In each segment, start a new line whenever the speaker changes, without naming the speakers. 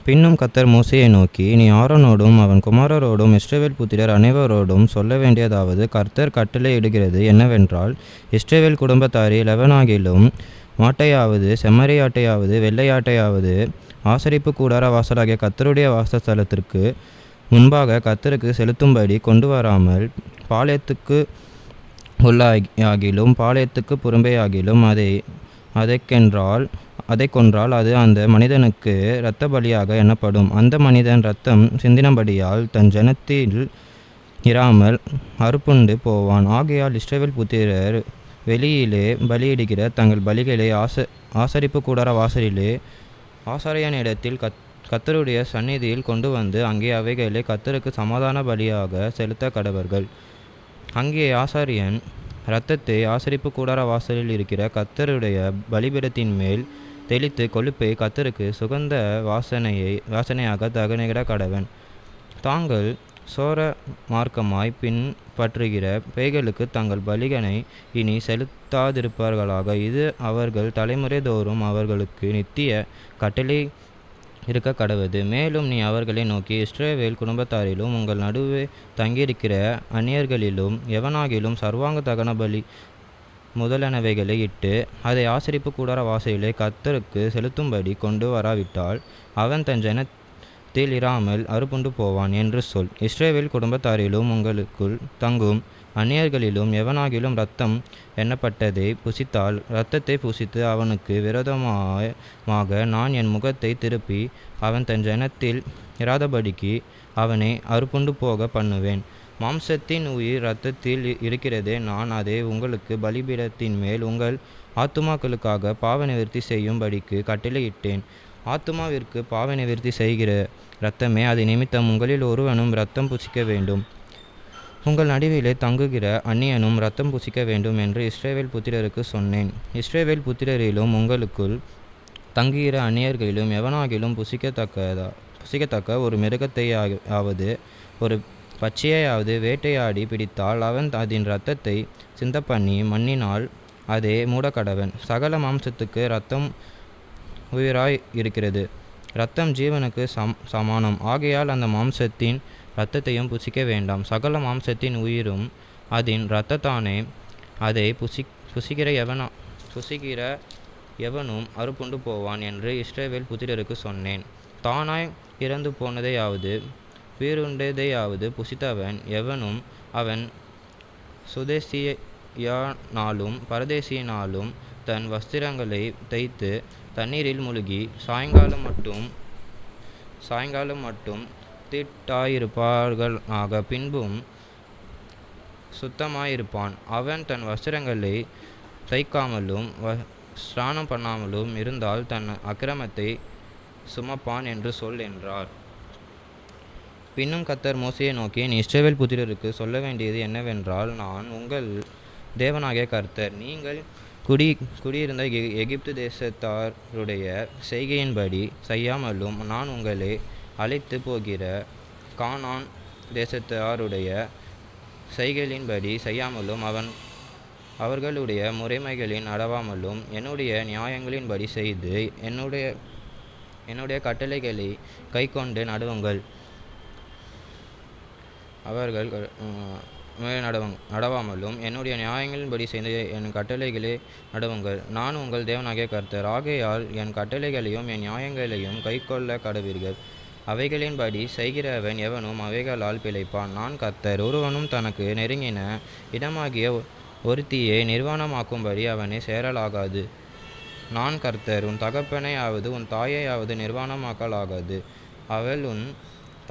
பின்னும் கர்த்தர் மோசேயை நோக்கி, நீ ஆரோனோடும் அவன் குமாரரோடும் இஸ்ரவேல் புத்திரர் அனைவரோடும் சொல்ல வேண்டியதாவது, கர்த்தர் கட்டளையிடுகிறது என்னவென்றால், இஸ்ரவேல் குடும்பத்தாரில் எவனாகிலும் மாட்டையாவது செம்மறியாட்டையாவது வெள்ளையாட்டையாவது ஆசரிப்பு கூடார வாசலாகிய கர்த்தருடைய வாசஸ்தலத்திற்கு முன்பாக கர்த்தருக்கு செலுத்தும்படி கொண்டு வராமல், பாளையத்துக்கு உள்ளாகிலும் பாளையத்துக்கு புறம்பேயாகிலும் அதை கொன்றால் அது அந்த மனிதனுக்கு இரத்த பலியாக எண்ணப்படும். அந்த மனிதன் இரத்தம் சிந்தினபடியால் தன் ஜனத்தில் இராமல் அறுப்புண்டு போவான். ஆகையால் இஸ்ரவேல் புத்திரர் வெளியிலே பலியிடுகிற தங்கள் பலிகளை ஆசரிப்பு கூடார வாசலிலே ஆசாரியனிடத்தில் கர்த்தருடைய சந்நிதியில் கொண்டு வந்து அங்கே அவைகளை கர்த்தருக்கு சமாதான பலியாக செலுத்த கடவர்கள். அங்கே ஆசாரியன் இரத்தத்தை ஆசரிப்பு கூடார வாசலில் இருக்கிற கர்த்தருடைய பலிபீடத்தின் மேல் தெளித்து கொழுப்பை கர்த்தருக்கு சுகந்த வாசனையாக தகனிட கடவன். தாங்கள் சோர மார்க்கமாய் பின்பற்றுகிற பேய்களுக்கு தங்கள் பலிகளை இனி செலுத்தாதிருப்பார்களாக. இது அவர்கள் தலைமுறை தோறும் அவர்களுக்கு நித்திய கட்டளை இருக்க கடவது. மேலும் நீ அவர்களை நோக்கி, இஸ்ரவேல் குடும்பத்தாரிலும் உங்கள் நடுவே தங்கியிருக்கிற அந்நியர்களிலும் எவனாகிலும் சர்வாங்க தகன பலி முதலெனவைகளை இட்டு அதை ஆசரிப்பு கூடார வாசலிலே கர்த்தருக்கு செலுத்தும்படி கொண்டு வராவிட்டால் அவன் தன் ஜனத்தில் இராமல் அறுப்புண்டு போவான் என்று சொல். இஸ்ரவேல் குடும்பத்தாரிலும் உங்களுக்குள் தங்கும் அந்நியர்களிலும் எவனாகிலும் இரத்தம் எண்ணப்பட்டதை புசித்தால் இரத்தத்தை புசித்து அவனுக்கு விரோதமாக நான் என் முகத்தை திருப்பி அவன் தன் ஜனத்தில் இராதபடிக்கு அவனை அறுப்புண்டு போக பண்ணுவேன். மாம்சத்தின் உயிர் இரத்தத்தில் இருக்கிறதே, நான் அதை உங்களுக்கு பலிபீடத்தின் மேல் உங்கள் ஆத்துமாக்களுக்காக பாவ நிவர்த்தி செய்யும்படிக்கு கட்டளையிட்டேன். ஆத்துமாவிற்கு பாவ நிவர்த்தி செய்கிற இரத்தமே அது நிமித்தம் உங்களில் ஒருவனும் இரத்தம் புசிக்க வேண்டும். உங்கள் நடுவிலே தங்குகிற அந்நியனும் இரத்தம் புசிக்க வேண்டும் என்று இஸ்ரவேல் புத்திரருக்கு சொன்னேன். இஸ்ரவேல் புத்திரரிலும் உங்களுக்குள் தங்குகிற அந்நியர்களிலும் எவனாகிலும் புசிக்கத்தக்க ஒரு மிருகத்தையாவது ஒரு பச்சையாவது வேட்டையாடி பிடித்தால் அவன் அதன் இரத்தத்தை சிந்தப்பண்ணி மண்ணினால் அதை மூடக்கடவன். சகல மாம்சத்துக்கு இரத்தம் உயிராய் இருக்கிறது. இரத்தம் ஜீவனுக்கு சமானம். ஆகையால் அந்த மாம்சத்தின் இரத்தத்தையும் புசிக்க வேண்டாம். சகல மாம்சத்தின் உயிரும் அதன் இரத்தத்தானே. அதை புசிக்கிற எவனும் அறுப்புண்டு போவான் என்று இஸ்ரவேல் புத்திரருக்கு சொன்னேன். தானாய் இறந்து போனதையாவது உயிருண்டதையாவது புசித்தவன் எவனும் அவன் சுதேசியானாலும் பரதேசியினாலும் தன் வஸ்திரங்களை தைத்து தண்ணீரில் முழுகி சாயங்காலம் மட்டும் தீட்டாயிருப்பார்களாக, பின்பும் சுத்தமாயிருப்பான். அவன் தன் வஸ்திரங்களை தைக்காமலும் ஸ்நானம் பண்ணாமலும் இருந்தால் தன் அக்கிரமத்தை சுமப்பான் என்று சொல் என்றார். பின்னும் கர்த்தர் மோசேயை நோக்கி, நீ இஸ்ரவேல் புத்திரருக்கு சொல்ல வேண்டியது என்னவென்றால், நான் உங்கள் தேவனாகிய கர்த்தர். நீங்கள் குடியிருந்த எகிப்து தேசத்தாருடைய செய்கையின்படி செய்யாமலும் நான் உங்களை அழைத்து போகிற கானான் தேசத்தாருடைய செய்கைகளின்படி செய்யாமலும் அவர்களுடைய முறைமைகளின் நடவாமலும் என்னுடைய நியாயங்களின்படி செய்து என்னுடைய கட்டளைகளை கைக்கொண்டு நடவுங்கள். அவர்கள் நடவாமலும் என்னுடைய நியாயங்களின்படி செய்து என் கட்டளைகளை நடவுங்கள். நான் உங்கள் தேவனாகிய கர்த்தர். ஆகையால் என் கட்டளைகளையும் என் நியாயங்களையும் கைக்கொள்ள கடவீர்கள். அவைகளின்படி செய்கிறவன் எவனும் அவைகளால் பிழைப்பான். நான் கர்த்தர். ஒருவனும் தனக்கு நெருங்கின இடமாகிய ஒருத்தியை நிர்வாணமாக்கும்படி அவனை சேரலாகாது. நான் கர்த்தர். உன் தகப்பனையாவது உன் தாயையாவது நிர்வாணமாக்கலாகாது. அவள் உன்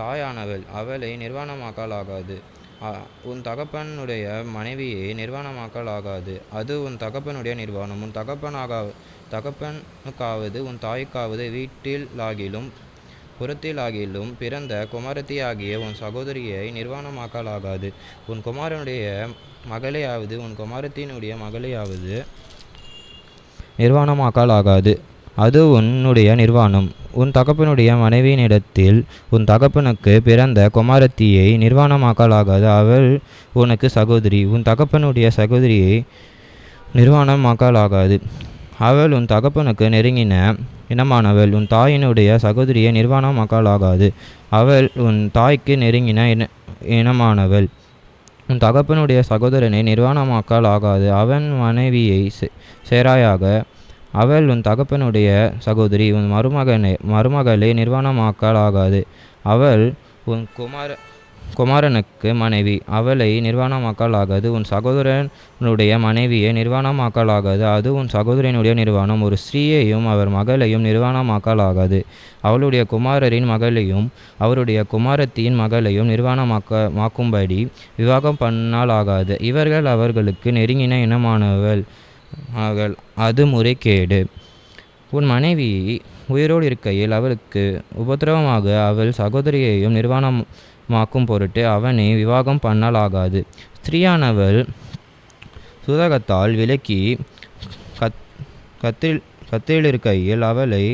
தாயானவள், அவளை நிர்வாணமாக்கலாகாது. உன் தகப்பனுடைய மனைவியை நிர்வாணமாக்கலாகாது. அது உன் தகப்பனுடைய நிர்வாணம். உன் தகப்பனுக்காவது உன் தாய்க்காவது வீட்டிலாகிலும் புறத்திலாகிலும் பிறந்த குமாரத்தியாகிய உன் சகோதரியை நிர்வாணமாக்கலாகாது. உன் குமாரனுடைய மகளையாவது உன் குமாரத்தினுடைய மகளையாவது நிர்வாணமாக்கலாகாது. அது உன்னுடைய நிர்வாணம். உன் தகப்பனுடைய மனைவியினிடத்தில் உன் தகப்பனுக்கு பிறந்த குமாரத்தியை நிர்வாணமாக்கலாகாது. அவள் உனக்கு சகோதரி. உன் தகப்பனுடைய சகோதரியை நிர்வாணமாக்கலாகாது. அவள் உன் தகப்பனுக்கு நெருங்கின இனமானவள். உன் தாயினுடைய சகோதரியை நிர்வாணமாக்கலாகாது. அவள் உன் தாய்க்கு நெருங்கின இனமானவள். உன் தகப்பனுடைய சகோதரனை நிர்வாணமாக்கல் ஆகாது. அவன் மனைவியை சேராயாக. அவள் உன் தகப்பனுடைய சகோதரி. உன் மருமகளை நிர்வாணமாக்கல் ஆகாது. அவள் உன் குமாரனுக்கு மனைவி. அவளை நிர்வாணமாக்கல் ஆகாது. உன் சகோதரனுடைய மனைவியை நிர்வாணமாக்கல் ஆகாது. அது உன் சகோதரனுடைய நிர்வாணம். ஒரு ஸ்திரீயையும் அவர் மகளையும் நிர்வாணமாக்கல் ஆகாது. அவளுடைய குமாரரின் மகளையும் அவருடைய குமாரத்தியின் மகளையும் நிர்வாணமாக்கும்படி விவாகம் பண்ணலாகாது. இவர்கள் அவர்களுக்கு நெருங்கின இனமானவள். அது முறைகேடு. உன் மனைவி உயிரோடு இருக்கையில் அவளுக்கு உபத்திரவமாக அவள் சகோதரியையும் நிர்வாணமாக்கும் பொருட்டு அவனை விவாகம் பண்ணலாகாது. ஸ்திரீயானவள் சுதகத்தால் விலக்கி கத்திலிருக்கையில் அவளை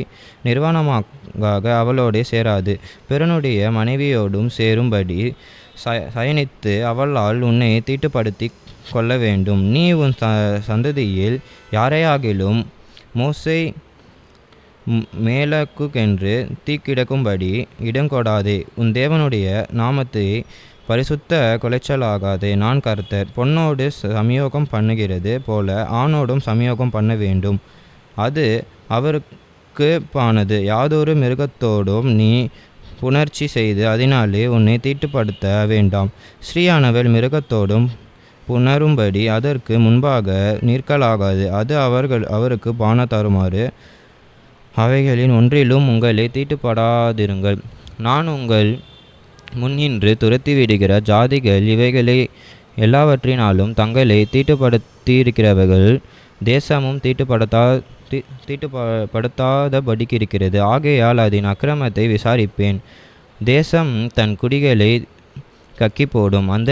நிர்வாணமாக அவளோடு சேராது. பிறனுடைய மனைவியோடும் சேரும்படி சயனித்து அவளால் உன்னை தீட்டுப்படுத்தி கொள்ள வேண்டும். நீ உன் சந்ததியில் யாரையாகிலும் மோசை மேலக்குக்கென்று தீக்கிடக்கும்படி இடங்கொடாதே. உன் தேவனுடைய நாமத்தை பரிசுத்த கொலைச்சலாகாதே. நான் கர்த்தர். பொன்னோடு சமயோகம் பண்ணுகிறது போல ஆணோடும் சமயோகம் பண்ண வேண்டும். அது அவருக்கு பானது. யாதொரு மிருகத்தோடும் நீ புணர்ச்சி செய்து அதனாலே உன்னை தீட்டுப்படுத்த வேண்டாம். ஸ்ரீயானவள் மிருகத்தோடும் புணரும்படி அதற்கு முன்பாக நிற்கலாகாது. அது அவருக்கு பான தருமாறு. அவைகளின் ஒன்றிலும் உங்களை தீட்டுப்படாதிருங்கள். நான் உங்கள் முன்னின்று துரத்திவிடுகிற ஜாதிகள் இவைகளை எல்லாவற்றினாலும் தங்களை தீட்டுப்படுத்தியிருக்கிறவர்கள். தேசமும் தீட்டுப்படுத்தாதபடிக்கிருக்கிறது. ஆகையால் அதன் அக்கிரமத்தை விசாரிப்பேன். தேசம் தன் குடிகளை கக்கி போடும். அந்த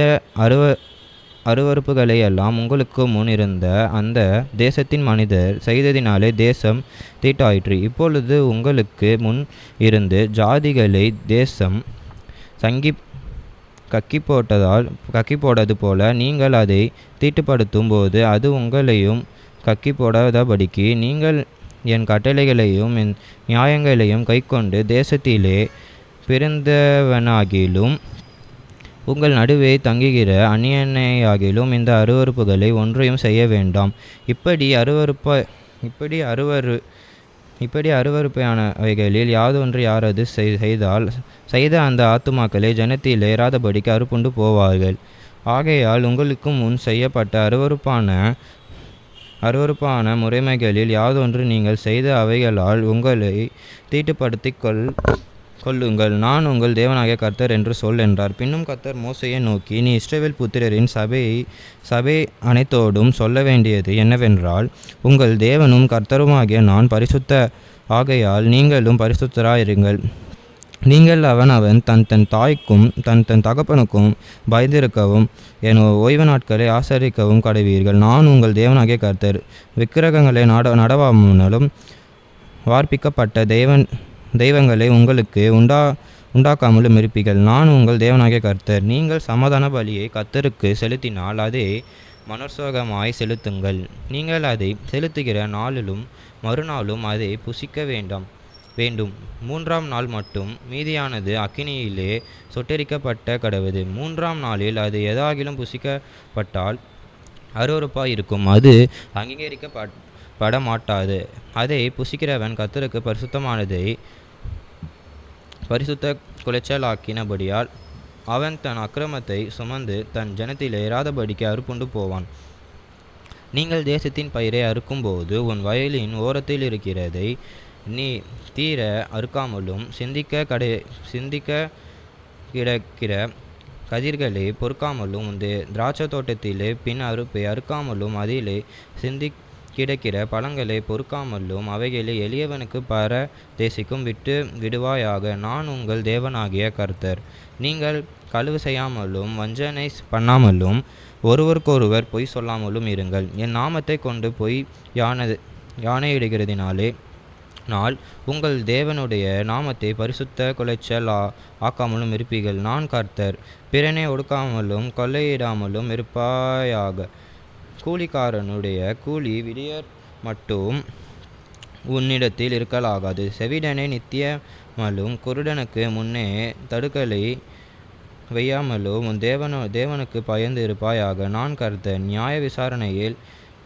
அருவருப்புகளை எல்லாம் உங்களுக்கு முன் இருந்த அந்த தேசத்தின் மனிதர் செய்ததினாலே தேசம் தீட்டாயிற்று. இப்பொழுது உங்களுக்கு முன் இருந்து ஜாதிகளை தேசம் கக்கி போட்டது போல நீங்கள் அதை தீட்டுப்படுத்தும் போது அது உங்களையும் கக்கி போடாதபடிக்கு நீங்கள் என் கட்டளைகளையும் என் நியாயங்களையும் கைக்கொண்டு தேசத்திலே பிறந்தவனாகிலும் உங்கள் நடுவே தங்குகிற அந்நியனையாகிலும் இந்த அருவருப்புகளை ஒன்றையும் செய்ய வேண்டாம். இப்படி அருவருப்பானவைகளில் யாதொன்று யாரது செய்த அந்த ஆத்துமாக்களை ஜனத்தில் ஏறாதபடிக்கு அறுப்புண்டு போவார்கள். ஆகையால் உங்களுக்கு முன் செய்யப்பட்ட அருவருப்பான முறைமைகளில் யாதொன்று நீங்கள் செய்த அவைகளால் உங்களை தீட்டுப்படுத்தி கொள்ளுங்கள். நான் உங்கள் தேவனாகிய கர்த்தர் என்று சொல் என்றார். பின்னும் கர்த்தர் மோசேயை நோக்கி, நீ இஸ்ரவேல் புத்திரரின் சபை அனைத்தோடும் சொல்ல வேண்டியது என்னவென்றால், உங்கள் தேவனும் கர்த்தருமாகிய நான் பரிசுத்த ஆகையால் நீங்களும் பரிசுத்தராயிருங்கள். நீங்கள் அவன் தன் தாய்க்கும் தன் தகப்பனுக்கும் பயந்திருக்கவும் என் ஓய்வு நாட்களை ஆசரிக்கவும் கடவீர்கள். நான் உங்கள் தேவனாகிய கர்த்தர். விக்கிரகங்களை நடவாமலும் வார்ப்பிக்கப்பட்ட தெய்வங்களை உங்களுக்கு உண்டாக்காமலும் இருப்பீர்கள். நான் உங்கள் தேவனாகிய கர்த்தர். நீங்கள் சமாதான பலியை கர்த்தருக்கு செலுத்தினால் அதை மனோற்சோகமாய் செலுத்துங்கள். நீங்கள் அதை செலுத்துகிற நாளிலும் மறுநாளும் அதை புசிக்க வேண்டும். 3ஆம் நாள் மட்டும் மீதியானது அக்கினியிலே சுட்டெரிக்கப்பட்ட கடவுது. 3ஆம் நாளில் அது எதாகிலும் புசிக்கப்பட்டால் அருவருப்பாயிருக்கும். அது அங்கீகரிக்கப்பட மாட்டாது. அதை புசிக்கிறவன் கர்த்தருக்கு பரிசுத்த குலைச்சலாக்கினபடியால் அவன் தன் அக்கிரமத்தை சுமந்து தன் ஜனத்தில் ஏறாதபடிக்கு அறுப்புண்டு போவான். நீங்கள் தேசத்தின் பயிரை அறுக்கும்போது உன் வயலின் ஓரத்தில் இருக்கிறதை நீ தீர அறுக்காமலும் சிந்திக்க கிடக்கிற கதிர்களை பொறுக்காமலும் திராட்சை தோட்டத்திலே பின் அறுப்பை அறுக்காமலும் அதிலே கிடக்கிற பழங்களை பொறுக்காமலும் அவைகளை எளியவனுக்கு பரதேசிக்கும் விட்டு விடுவாயாக. நான் உங்கள் தேவனாகிய கர்த்தர். நீங்கள் களவு செய்யாமலும் வஞ்சனை பண்ணாமலும் ஒருவருக்கொருவர் பொய் சொல்லாமலும் இருங்கள். என் நாமத்தை கொண்டு பொய் யானையிடுகிறதினாலே நாள் உங்கள் தேவனுடைய நாமத்தை பரிசுத்த குலைச்சல் ஆக்காமலும் இருப்பீர்கள். நான் கர்த்தர். பிறனை ஒடுக்காமலும் கொள்ளையிடாமலும் இருப்பாயாக. கூலிக்காரனுடைய கூலி விடியற் மட்டும் உன்னிடத்தில் இருக்கலாகாது. செவிடனை நித்தியமலும் குருடனுக்கு முன்னே தடுக்கலை வையாமலும் உன் தேவனுக்கு பயந்து இருப்பாயாக. நான் கர்த்தர். நியாய விசாரணையில்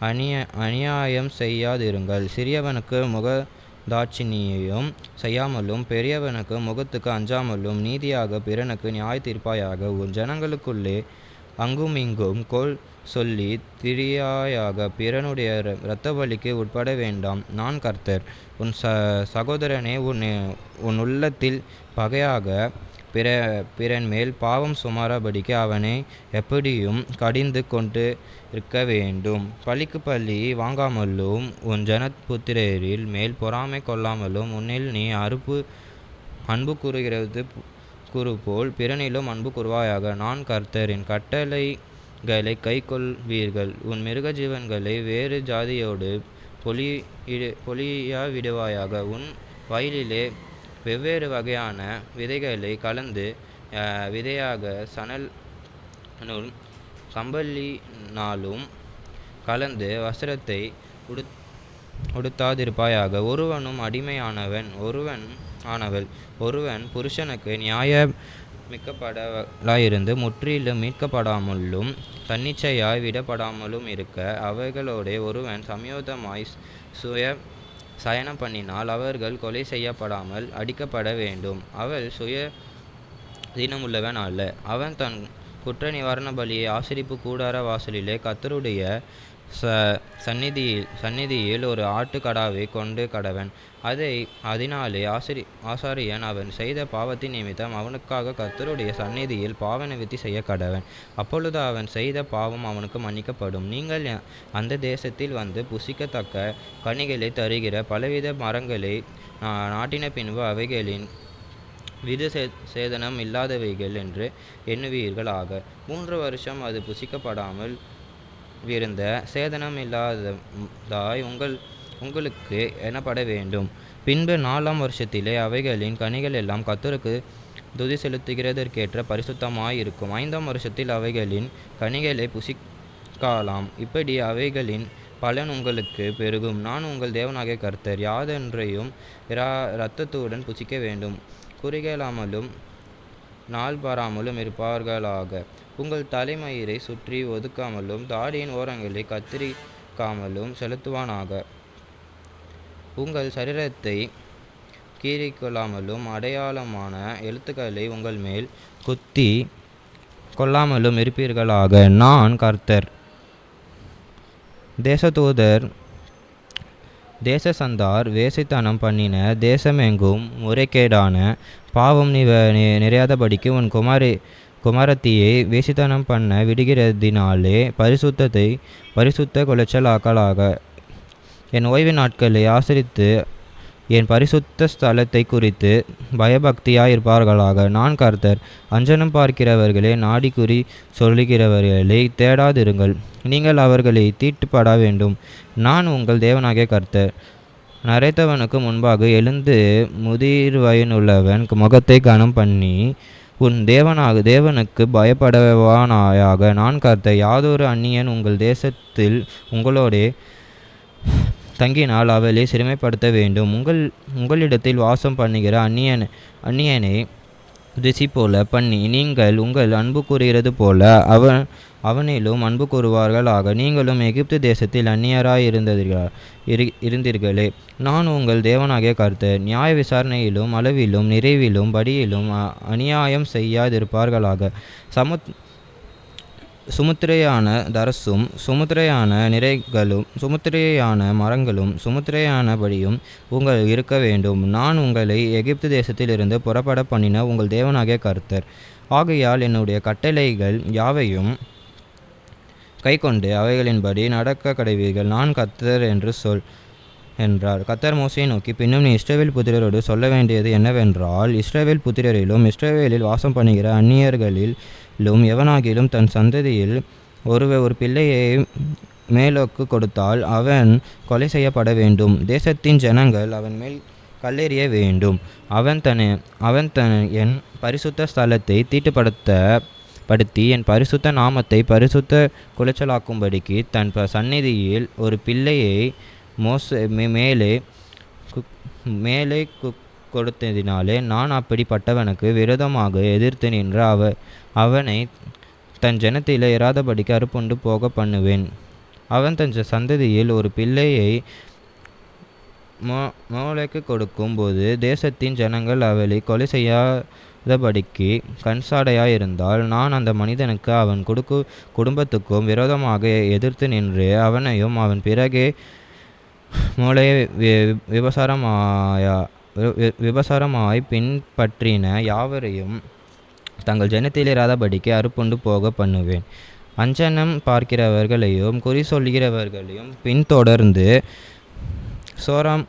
அநியாயம் செய்யாதிருங்கள். சிறியவனுக்கு முகதாட்சிணியம் செய்யாமலும் பெரியவனுக்கு முகத்துக்கு அஞ்சாமலும் நீதியாக பிறனுக்கு நியாய தீர்ப்பாயாக. உன் ஜனங்களுக்குள்ளே அங்கும் இங்கும் கோல் சொல்லி திரியாயாக. பிறனுடைய இரத்த பலிக்கு உட்பட வேண்டாம். நான் கர்த்தர். உன் சகோதரனே உன் உள்ளத்தில் பகையாக பிறன் மேல் பாவம் சுமராபடிக்கு அவனை எப்படியும் கடிந்து கொண்டு இருக்க வேண்டும். பழிக்கு பழி வாங்காமலும் உன் ஜனபுத்திரரில் மேல் பொறாமை கொள்ளாமலும் உன்னில் நீ அன்பு கூறுகிறது கூறுபோல் பிறனிலும் அன்பு கூறுவாயாக. நான் கர்த்தர். என் கட்டளைகளை கை கொள்வீர்கள். உன் மிருக ஜீவன்களை வேறு ஜாதியோடு பொலியா விடுவாயாக. உன் வயலிலே வெவ்வேறு வகையான விதைகளை கலந்து விதையாக சணல் கம்பளினாலும் கலந்து வஸ்திரத்தை உடுத்தாதிருப்பாயாக. ஒருவனும் அடிமையானவன் ஒருவன் புருஷனுக்கு நியாயமிக்கப்படலாயிருந்து முற்றிலும் மீட்கப்படாமலும் தன்னிச்சையாய் விடப்படாமலும் இருக்க அவைகளோட ஒருவன் சமயோதமாய் சயனம் பண்ணினால் அவர்கள் கொலை செய்யப்படாமல் அடிக்கப்பட வேண்டும். அவள் சுயதீனமுள்ளவன் அல்ல. அவன் தன் குற்ற நிவாரண பலியை ஆசரிப்பு கூடார வாசலிலே கர்த்தருடைய சந்நிதியில் ஒரு ஆட்டுக்கடாவை கொண்டு கடவன். அதனாலே ஆசாரியன் அவன் செய்த பாவத்தின் நிமித்தம் அவனுக்காக கர்த்தருடைய சந்நிதியில் பாவ நிவர்த்தி செய்ய கடவன். அப்பொழுது அவன் செய்த பாவம் அவனுக்கு மன்னிக்கப்படும். நீங்கள் அந்த தேசத்தில் வந்து புசிக்கத்தக்க கனிகளை தருகிற பலவித மரங்களை நாட்டின பின்பு அவைகளின் விது சேதனம் இல்லாதவைகள் என்று எண்ணுவீர்களாக. 3 வருஷம் அது புசிக்கப்படாமல் இருந்த சேதனம் இல்லாததாய் உங்களுக்கு எண்ணப்பட வேண்டும். பின்பு 4ஆம் வருஷத்திலே அவைகளின் கனிகள் எல்லாம் கர்த்தருக்கு துதி செலுத்துகிறதற்கேற்ற பரிசுத்தமாயிருக்கும். 5ஆம் வருஷத்தில் அவைகளின் கனிகளை புசிக்கலாம். இப்படி அவைகளின் பலன் உங்களுக்கு பெருகும். நான் உங்கள் தேவனாகிய கர்த்தர். யாதொன்றையும் இரத்தத்துடன் புசிக்க வேண்டும். குறிகளாமலும் நாள் பாராமலும் இருப்பார்களாக. உங்கள் தலைமயிரை சுற்றி ஒதுக்காமலும் தாடியின் ஓரங்களை கத்திரிக்காமலும் செலுத்துவானாக. உங்கள் சரீரத்தை கீறிக்கொள்ளாமலும் அடையாளமான எழுத்துக்களை உங்கள் மேல் குத்தி கொள்ளாமலும் இருப்பீர்களாக. நான் கர்த்தர். தேசசந்தார் வேசித்தனம் பண்ணின தேசமெங்கும் முறைகேடான பாவம் நிறையாதபடிக்கு உன் குமாரத்தியை வேசித்தனம் பண்ண விடுகிறதினாலே பரிசுத்த குலைச்சலாக்களாக. என் ஓய்வு நாட்களை ஆசரித்து என் பரிசுத்த ஸ்தலத்தை குறித்து பயபக்தியாயிருப்பார்களாக. நான் கர்த்தர். அஞ்சனம் பார்க்கிறவர்களே, நாடி குறி சொல்லுகிறவர்களை தேடாதிருங்கள். நீங்கள் அவர்களை தீட்டுப்பட வேண்டும். நான் உங்கள் தேவனாகிய கர்த்தர். நரைத்தவனுக்கு முன்பாக எழுந்து முதிர்வயனுள்ளவன் முகத்தை கனம் பண்ணி உன் தேவனுக்கு பயப்படவானாயாக. நான் கர்த்தர். யாதொரு அந்நியன் உங்கள் தேசத்தில் உங்களோடே தங்கினால் அவளை சிறுமைப்படுத்த வேண்டும். உங்களிடத்தில் வாசம் பண்ணுகிற அந்நியனை ருசி போல பண்ணி நீங்கள் உங்கள் அன்பு கூறுகிறது போல அவனிலும் அன்பு கூறுவார்களாக. நீங்களும் எகிப்து தேசத்தில் இருந்தீர்களே. நான் உங்கள் தேவனாகிய கர்த்தர். நியாய விசாரணையிலும் அளவிலும் நிறைவிலும் படியிலும் அநியாயம் செய்யாதிருப்பார்களாக. சுமுத்திரையான தரசும் சுமுத்திரையான நிறைகளும் சுமுத்திரையான மரங்களும் சுமுத்திரையானபடியும் உங்கள் இருக்க வேண்டும். நான் உங்களை எகிப்து தேசத்திலிருந்து புறப்பட பண்ணின உங்கள் தேவனாகிய கர்த்தர். ஆகையால் என்னுடைய கட்டளைகள் யாவையும் கைக்கொண்டு அவைகளின்படி நடக்க கடவீர்கள். நான் கர்த்தர் என்று சொல் என்றார். கர்த்தர் மோசேயை நோக்கி, பின்னும் நீ இஸ்ரவேல் புத்திரரோடு சொல்ல வேண்டியது என்னவென்றால், இஸ்ரவேல் புத்திரரிலும் இஸ்ரவேலில் வாசம் பண்ணுகிற அந்நியர்களிலும் எவனாகிலும் தன் சந்ததியில் ஒரு பிள்ளையை மேலோக்கு கொடுத்தால் அவன் கொலை செய்யப்பட வேண்டும். தேசத்தின் ஜனங்கள் அவன் மேல் கல்லெறிய வேண்டும். அவன் என் பரிசுத்த ஸ்தலத்தை தீட்டுப்படுத்தி என் பரிசுத்த நாமத்தை பரிசுத்த குலைச்சலாக்கும்படிக்கு தன் சந்நிதியில் ஒரு பிள்ளையை மேலே மேலே கொடுத்ததினாலே நான் அப்படிப்பட்டவனுக்கு விரோதமாக எதிர்த்து நின்று அவனை தன் ஜனத்திலே இராதபடிக்கு அறுப்புண்டு போக பண்ணுவேன். அவன் தன் சந்ததியில் ஒரு பிள்ளையை மோளேக்கு கொடுக்கும் போது தேசத்தின் ஜனங்கள் அவளை கொலை செய்யாதபடிக்கு கண்சாடையாயிருந்தால் நான் அந்த மனிதனுக்கு அவன் குடும்பத்துக்கும் விரோதமாக எதிர்த்து நின்று அவனையும் அவன் பிறகே மோளேயை விபசாரமாய் பின்பற்றின யாவரையும் தங்கள் ஜனத்திலே இராதபடிக்கு அறுப்புண்டு போக பண்ணுவேன். அஞ்சனம் பார்க்கிறவர்களையும் குறி சொல்கிறவர்களையும் பின்தொடர்ந்து சோரம்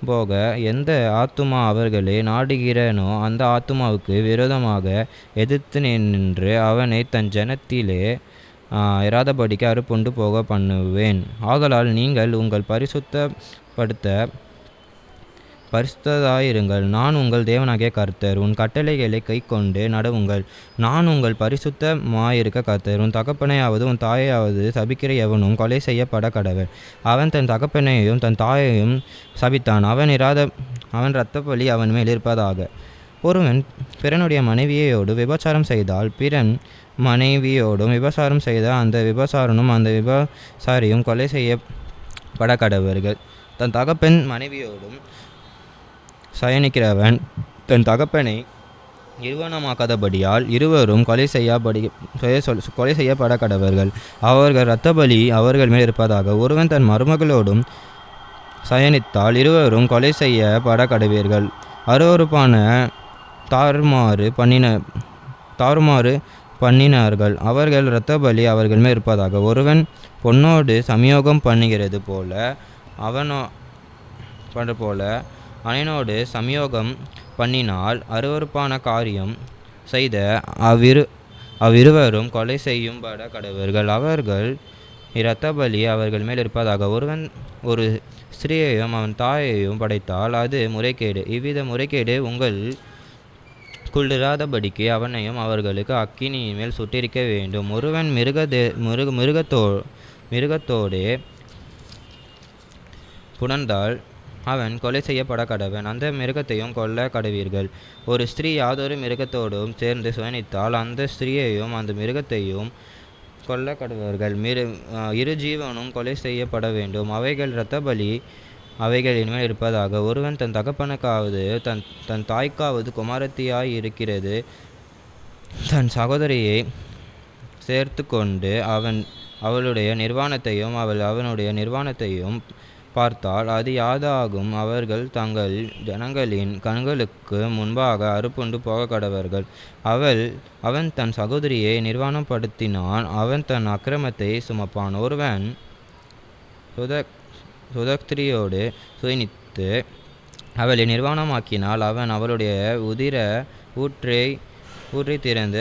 போக எந்த ஆத்துமா அவர்களை நாடுகிறனோ அந்த ஆத்துமாவுக்கு விரோதமாக எதிர்த்து நின்று அவனை தன் ஜனத்திலே இராதபடிக்கு அறுப்புண்டு போக பண்ணுவேன். ஆதலால் நீங்கள் உங்கள் பரிசுத்தராயிருங்கள். நான் உங்கள் தேவனாகிய கர்த்தர். உன் கட்டளைகளை கைக்கொண்டு நடவுங்கள். நான் உங்கள் பரிசுத்தமாயிருக்க கர்த்தர். உன் தகப்பனையாவது உன் தாயையாவது சபிக்கிற எவனும் கொலை செய்யப்பட கடவன். அவன் தன் தகப்பனையும் தன் தாயையும் சபித்தான். அவன் இரத்தப்பழி அவன் மேல் இருப்பதாக. ஒருவன் பிறனுடைய மனைவியோடு விபச்சாரம் செய்தால் பிறன் மனைவியோடும் விபச்சாரம் செய்த அந்த விபச்சாரனும் அந்த விபச்சாரியும் கொலை செய்யப்பட கடவர்கள். தன் தகப்பன் மனைவியோடும் சயனிக்கிறவன் தன் தகப்பனை நிர்வாணமாக்காதபடியால் இருவரும் கொலை செய்யப்பட கடவர்கள். அவர்கள் இரத்தபலி அவர்கள் மேல் இருப்பதாக. ஒருவன் தன் மருமகளோடும் சயனித்தால் இருவரும் கொலை செய்யப்பட கடவீர்கள். அருவருப்பான தாறுமாறு பண்ணினார்கள். அவர்கள் இரத்தபலி அவர்கள் மேல் இருப்பதாக. ஒருவன் பொன்னோடு சமயோகம் பண்ணுகிறது போல அனைனோடு சமயோகம் பண்ணினால் அருவருப்பான காரியம் செய்த அவ்விருவரும் கொலை செய்யும்பட கடவர்கள். அவர்கள் இரத்தபலி அவர்கள் மேல் இருப்பதாக. ஒருவன் ஒரு ஸ்திரீயையும் அவன் தாயையும் படைத்தால் அது முறைகேடு. இவ்வித முறைகேடு உங்களுக்குள்ளிராதபடிக்கு அவனையும் அவர்களுக்கு அக்கினியின் மேல் சுட்டிருக்க வேண்டும். ஒருவன் மிருகத்தோடே புணர்ந்தால் அவன் கொலை செய்யப்பட கடவன். அந்த மிருகத்தையும் கொல்ல கடவீர்கள். ஒரு ஸ்திரீ யாதொரு மிருகத்தோடும் சேர்ந்து சுயனித்தால் அந்த ஸ்திரீயையும் அந்த மிருகத்தையும் கொல்ல கடவர்கள். இரு ஜீவனும் கொலை செய்யப்பட வேண்டும். அவைகள் இரத்தபலி அவைகளின் மேல் இருப்பதாக. ஒருவன் தன் தகப்பனுக்காவது தன் தாய்க்காவது குமாரத்தியாய் இருக்கிறது தன் சகோதரியை சேர்த்து கொண்டு அவளுடைய நிர்வாணத்தையும் அவனுடைய நிர்வாணத்தையும் பார்த்தால் அது யாதாகும். அவர்கள் தங்கள் ஜனங்களின் கண்களுக்கு முன்பாக அறுப்புண்டு போக கடவர்கள். அவன் தன் சகோதரியை நிர்வாணப்படுத்தினான். அவன் தன் அக்கிரமத்தை சுமப்பான். ஒருவன் சுதஸ்திரியோடு சுயனித்து அவளை நிர்வாணமாக்கினால் அவன் அவளுடைய உதிர ஊற்றை திறந்து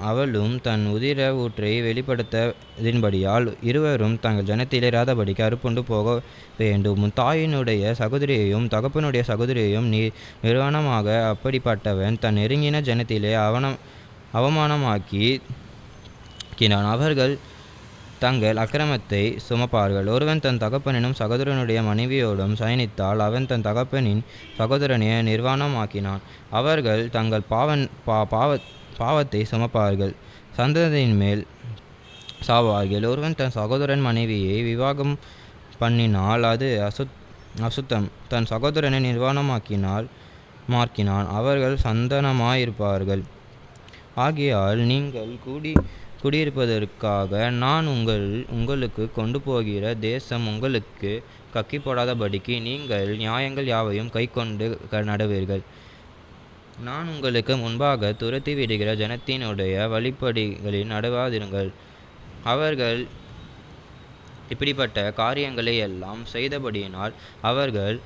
அவளும் தன் உதிர ஊற்றை வெளிப்படுத்ததின்படியால் இருவரும் தங்கள் ஜனத்திலே இராதபடிக்கு அறுப்புண்டு போக வேண்டும். தாயினுடைய சகோதரியையும் தகப்பனுடைய சகோதரியையும் நிர்வாணமாக அப்படிப்பட்டவன் தன் நெருங்கின ஜனத்திலே அவமானமாக்கினான். அவர்கள் தங்கள் அக்கிரமத்தை சுமப்பார்கள். ஒருவன் தன் தகப்பனினும் சகோதரனுடைய மனைவியோடும் சயனித்தால் அவன் தன் தகப்பனின் சகோதரனை நிர்வாணமாக்கினான். அவர்கள் தங்கள் பாவத்தை சுமப்பார்கள். சந்ததியின் மேல் சாவார்கள். ஒருவன் தன் சகோதரன் மனைவியை விவாகம் பண்ணினால் அது அசுத்தம். தன் சகோதரனை நிர்வாணமாக்கினான். அவர்கள் சந்தனமாயிருப்பார்கள். ஆகையால் நீங்கள் குடியிருப்பதற்காக நான் உங்களுக்கு கொண்டு போகிற தேசம் உங்களுக்கு கக்கி போடாதபடிக்கு நீங்கள் நியாயங்கள் யாவையும் கைக்கொண்டு நடவீர்கள். நான் உங்களுக்கு முன்பாக துரத்தி விடுகிற ஜனத்தினுடைய வழிப்படிகளில் நடவாதிருங்கள். அவர்கள் இப்படிப்பட்ட காரியங்களை எல்லாம் செய்தபடியினால் அவர்கள்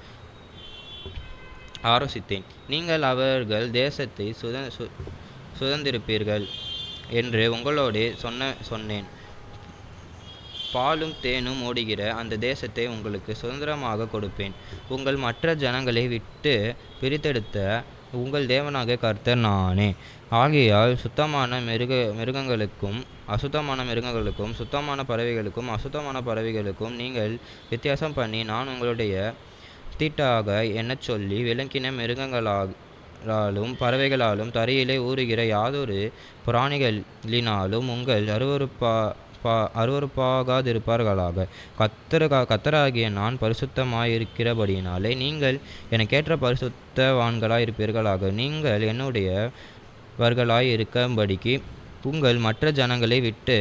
ஆலோசித்தேன். நீங்கள் அவர்கள் தேசத்தை சுதந்திரிப்பீர்கள் என்று உங்களோடே சொன்னேன். பாலும் தேனும் ஓடுகிற அந்த தேசத்தை உங்களுக்கு சுதந்திரமாக கொடுப்பேன். உங்கள் மற்ற ஜனங்களை விட்டு பிரித்தெடுத்த உங்கள் தேவனாகிய கர்த்தர் நானே. ஆகையால் சுத்தமான மிருகங்களுக்கும் அசுத்தமான மிருகங்களுக்கும் சுத்தமான பறவைகளுக்கும் அசுத்தமான பறவைகளுக்கும் நீங்கள் வித்தியாசம் பண்ணி நான் உங்களுடைய தீட்டாக எண்ணச் சொல்லி விலங்கின மிருகங்களாலும் பறவைகளாலும் தரையிலே ஊறுகிற யாதொரு பிராணிகளினாலும் உங்கள் அருவருப்பாகாதிருப்பார்களாக. கர்த்தராகிய நான் பரிசுத்தமாயிருக்கிறபடியினாலே நீங்கள் எனக்கேற்ற பரிசுத்தவான்களாயிருப்பீர்களாக. நீங்கள் என்னுடையவர்களாய் இருக்கும்படிக்கு உங்கள் மற்ற ஜனங்களை விட்டு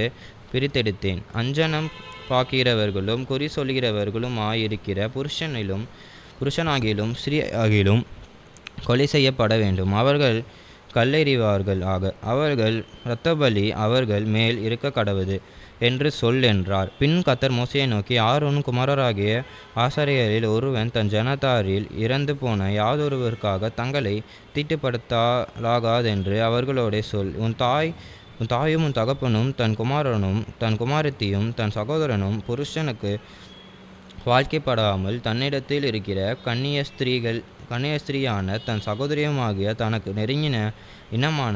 பிரித்தெடுத்தேன். அஞ்சனம் பார்க்கிறவர்களும் குறி சொல்கிறவர்களுமாயிருக்கிற புருஷனாகிலும் ஸ்திரீயாகிலும் கொலை செய்யப்பட வேண்டும். அவர்கள் கல்லெறிவார்கள் ஆக. அவர்கள் இரத்தபலி அவர்கள் மேல் இருக்க கடவுது என்று சொல் என்றார். பின் கர்த்தர் மோசேயை நோக்கி, ஆரோன் குமாரராகிய ஆசாரியரில் ஒருவன் தன் ஜனத்தாரில் இறந்து போன யாதொருவருக்காக தங்களை தீட்டுப்படுத்தலாகாதென்று அவர்களோடே சொல். உன் தாயும் உன் தகப்பனும் தன் குமாரனும் தன் குமாரத்தியும் தன் சகோதரனும் புருஷனுக்கு வாழ்க்கைப்படாமல் தன்னிடத்தில் இருக்கிற கன்னியஸ்திரீயான தன் சகோதரியுமாகிய தனக்கு நெருங்கின இனமான